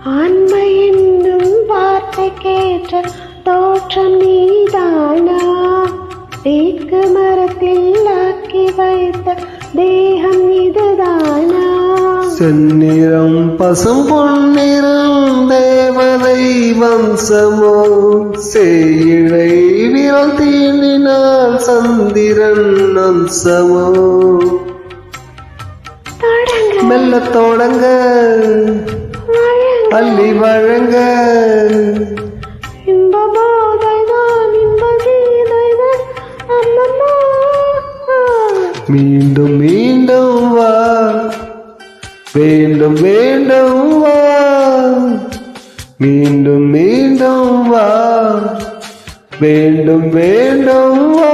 ஆண்மை என்னும் வார்த்தை கேட்ட தோற்றம் நீதானா? தேக்கு மரத்தில் ஆக்கி வைத்த தேகம் இதுதானா? செந்நிறம் பசும் பொன்னிறம் தேவதை வம்சமோ? சேயிழை விரல் தீண்டினால் சந்திரன் அம்சமோ? மெல்ல தொடங்க அள்ளி வழங்க இன்ப போதைதான் இன்ப கீதைதான் அம்மம்மா. மீண்டும் மீண்டும் வா வேண்டும் வேண்டும் வா மீண்டும் மீண்டும் வா வேண்டும் வேண்டும் வா